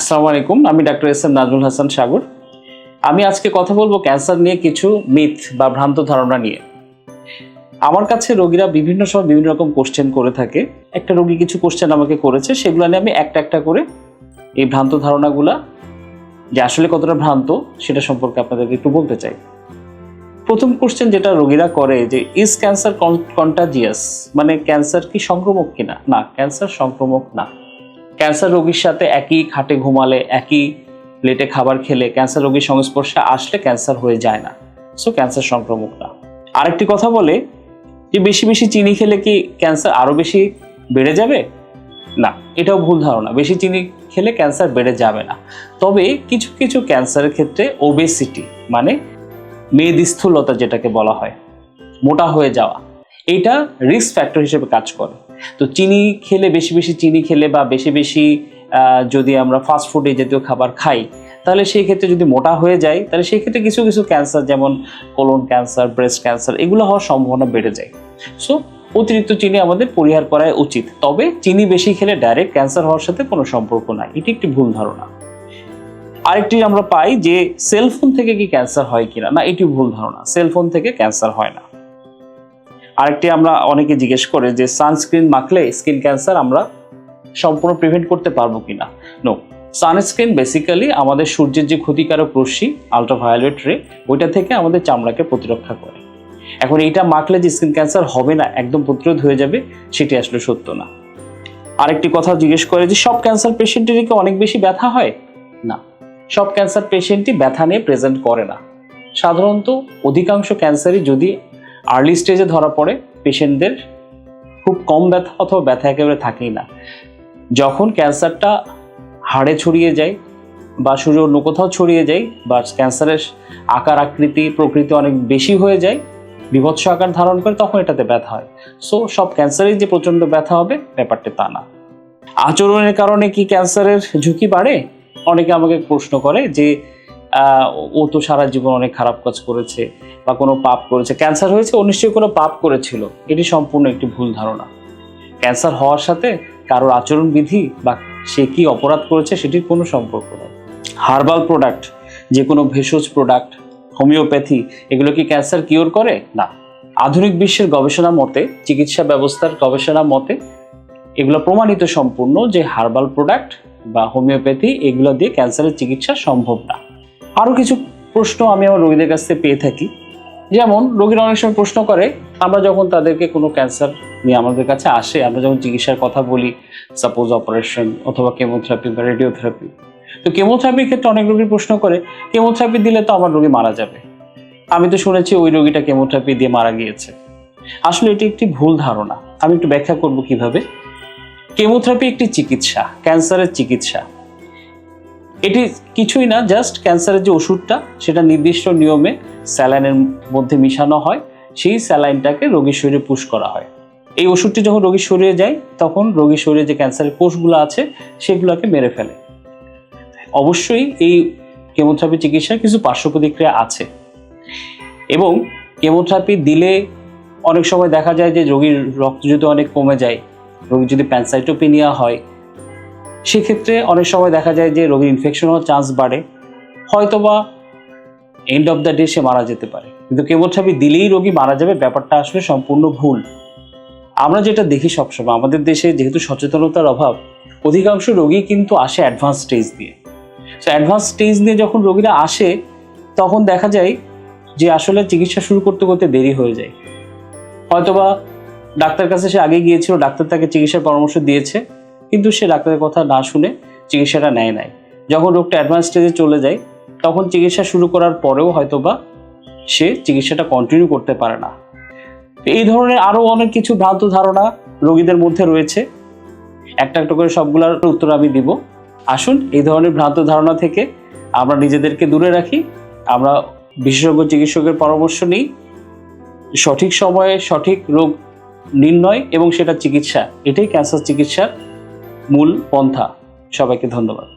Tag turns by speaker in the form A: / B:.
A: আসসালামু আলাইকুম, আমি doctor S M Nazmul Hasan Sagar. আমি আজকে কথা বলবো ক্যান্সার নিয়ে কিছু মিথ বা ভ্রান্ত ধারণা নিয়ে। আমার কাছে রোগীরা বিভিন্ন সময় বিভিন্ন রকম কোশ্চেন করে থাকে। একটা রোগী কিছু কোশ্চেন আমাকে করেছে, সেগুলো নিয়ে আমি একটা একটা করে এই ভ্রান্ত ধারণাগুলা যে আসলে কতটা ভ্রান্ত সেটা সম্পর্কে আপনাদেরকে একটু বলতে চাই। প্রথম কোশ্চেন যেটা রোগীরা করে যে ইজ ক্যান্সার কন্টাজিয়াস, মানে ক্যান্সার কি সংক্রমক কিনা? না, ক্যান্সার সংক্রমক না। ক্যান্সার রোগীর সাথে একই খাটে ঘুমালে, একই প্লেটে খাবার খেলে ক্যান্সার রোগীর সংস্পর্শে আসলে ক্যান্সার হয়ে যায় না। সো ক্যান্সার সংক্রমক না। আরেকটি কথা বলে যে বেশি বেশি চিনি খেলে কি ক্যান্সার আরো বেশি বেড়ে যাবে? না, এটাও ভুল ধারণা। বেশি চিনি খেলে ক্যান্সার বেড়ে যাবে না। তবে কিছু কিছু ক্যান্সারের ক্ষেত্রে ওবেসিটি, মানে মেদস্থূলতা যেটাকে বলা হয়, মোটা হয়ে যাওয়া, এইটা রিস্ক ফ্যাক্টর হিসেবে কাজ করে। তো চিনি খেলে, বেশি বেশি চিনি খেলে বা বেশি বেশি যদি আমরা ফাস্ট ফুড এই জাতীয় খাবার খাই, তাহলে সেই ক্ষেত্রে যদি মোটা হয়ে যায়, তাহলে সেই ক্ষেত্রে কিছু কিছু ক্যান্সার যেমন কোলন ক্যান্সার, ব্রেস্ট ক্যান্সার, এগুলো হওয়ার সম্ভাবনা বেড়ে যায়। সো অতিরিক্ত চিনি আমাদের পরিহার করা উচিত। তবে চিনি বেশি খেলে ডাইরেক্ট ক্যান্সার হওয়ার সাথে কোনো সম্পর্ক নাই, এটি একটি ভুল ধারণা। আরেকটি আমরা পাই যে সেলফোন থেকে কি ক্যান্সার হয় কিনা? না, এটি ভুল ধারণা। সেলফোন থেকে ক্যান্সার হয় না। আরেকটি আমরা অনেকে জিজ্ঞেস করে যে সানস্ক্রিন মাখলে স্কিন ক্যান্সার আমরা সম্পূর্ণ প্রিভেন্ট করতে পারবো কিনা? নো, সানস্ক্রিন বেসিক্যালি আমাদের সূর্যের যে ক্ষতিকারক রশ্মি আলট্রাভায়োলেট রে, ওইটা থেকে আমাদের চামড়াকে প্রতিরক্ষা করে। এখন এইটা মাখলে যে স্কিন ক্যান্সার হবে না, একদম প্রতিরোধ হয়ে যাবে, সেটি আসলে সত্য না। আরেকটি কথা জিজ্ঞেস করে যে সব ক্যান্সার পেশেন্টেরই কি অনেক বেশি ব্যথা হয়? না, সব ক্যান্সার পেশেন্টই ব্যথা নিয়ে প্রেজেন্ট করে না। সাধারণত অধিকাংশ ক্যান্সারই যদি আর্লি স্টেজে ধরা পড়ে, পেশেন্টদের খুব কম ব্যথা অথবা ব্যথা একেবারে থাকেই না। যখন ক্যান্সারটা হাড়ে ছড়িয়ে যায় বা শরীরে অন্য কোথাও ছড়িয়ে যায় বা ক্যান্সারের আকার আকৃতি প্রকৃতি অনেক বেশি হয়ে যায়, বীভৎস আকার ধারণ করে, তখন এটাতে ব্যথা হয়। সো সব ক্যান্সারেই যে প্রচণ্ড ব্যথা হবে ব্যাপারটা তা না। আচরণের কারণে কি ক্যান্সারের ঝুঁকি বাড়ে? অনেকে আমাকে প্রশ্ন করে যে ও তো সারা জীবন অনেক খারাপ কাজ করেছে বা কোনো পাপ করেছে, ক্যান্সার হয়েছে, ও নিশ্চয়ই কোনো পাপ করেছিল। এটি সম্পূর্ণ একটি ভুল ধারণা। ক্যান্সার হওয়ার সাথে কারোর আচরণবিধি বা সে কি অপরাধ করেছে সেটির কোনো সম্পর্ক নেই। হার্বাল প্রোডাক্ট, যে কোনো ভেষজ প্রোডাক্ট, হোমিওপ্যাথি, এগুলো কি ক্যান্সার কিওর করে? না। আধুনিক বিশ্বের গবেষণা মতে, চিকিৎসা ব্যবস্থার গবেষণা মতে এগুলো প্রমাণিত সম্পূর্ণ যে হার্বাল প্রোডাক্ট বা হোমিওপ্যাথি এগুলো দিয়ে ক্যান্সারের চিকিৎসা সম্ভব না। আরও কিছু প্রশ্ন আমি আমার রোগীদের কাছ থেকে পেয়ে থাকি। যেমন রোগীরা অনেক সময় প্রশ্ন করে, আমরা যখন তাদেরকে কোনো ক্যান্সার নিয়ে আমাদের কাছে আসে, আমরা যখন চিকিৎসার কথা বলি, সাপোজ অপারেশন অথবা কেমোথেরাপি বা রেডিওথেরাপি, তো কেমোথেরাপির ক্ষেত্রে অনেক রোগী প্রশ্ন করে, কেমোথেরাপি দিলে তো আমার রোগী মারা যাবে, আমি তো শুনেছি ওই রোগীটা কেমোথেরাপি দিয়ে মারা গিয়েছে। আসলে এটি একটি ভুল ধারণা। আমি একটু ব্যাখ্যা করব কিভাবে। কেমোথেরাপি একটি চিকিৎসা, ক্যান্সারের চিকিৎসা। এটি কিছুই না, জাস্ট ক্যান্সারের যে ওষুধটা সেটা নির্দিষ্ট নিয়মে স্যালাইনের মধ্যে মিশানো হয়, সেই স্যালাইনটাকে রোগীর শরীরে পুশ করা হয়। এই ওষুধটি যখন রোগীর শরীরে যায়, তখন রোগীর শরীরে যে ক্যান্সারের কোষগুলো আছে সেগুলোকে মেরে ফেলে। অবশ্যই এই কেমোথেরাপি চিকিৎসার কিছু পার্শ্ব প্রতিক্রিয়া আছে, এবং কেমোথেরাপি দিলে অনেক সময় দেখা যায় যে রোগীর রক্ত যদি অনেক কমে যায়, রোগীর যদি প্যানসাইটোপেনিয়া হয়, সেক্ষেত্রে অনেক সময় দেখা যায় যে রোগীর ইনফেকশন হওয়ার চান্স বাড়ে, হয়তোবা এন্ড অফ দ্য ডে সে মারা যেতে পারে। কিন্তু কেমোথেরাপি দিলেই রোগী মারা যাবে, ব্যাপারটা আসলে সম্পূর্ণ ভুল। আমরা যেটা দেখি সবসময় আমাদের দেশে, যেহেতু সচেতনতার অভাব, অধিকাংশ রোগী কিন্তু আসে অ্যাডভান্স স্টেজ দিয়ে। সো অ্যাডভান্স স্টেজ নিয়ে যখন রোগীরা আসে, তখন দেখা যায় যে আসলে চিকিৎসা শুরু করতে করতে দেরি হয়ে যায়। হয়তোবা ডাক্তার কাছে সে আগে গিয়েছিল, ডাক্তার তাকে চিকিৎসার পরামর্শ দিয়েছে, কিন্তু সে ডাক্তারের কথা না শুনে চিকিৎসাটা নেয় নাই। যখন রোগটা অ্যাডভান্স স্টেজে চলে যায়, তখন চিকিৎসা শুরু করার পরেও হয়তোবা সে চিকিৎসাটা কন্টিনিউ করতে পারে না। এই ধরনের আরও অনেক কিছু ভ্রান্ত ধারণা রোগীদের মধ্যে রয়েছে। একটা একটা করে সবগুলোর উত্তর আমি দিব। আসুন এই ধরনের ভ্রান্ত ধারণা থেকে আমরা নিজেদেরকে দূরে রাখি, আমরা বিশেষজ্ঞ চিকিৎসকের পরামর্শ নিই, সঠিক সময়ে সঠিক রোগ নির্ণয় এবং সেটা চিকিৎসা, এটাই ক্যান্সার চিকিৎসার মূল পন্থা। সবাইকে ধন্যবাদ।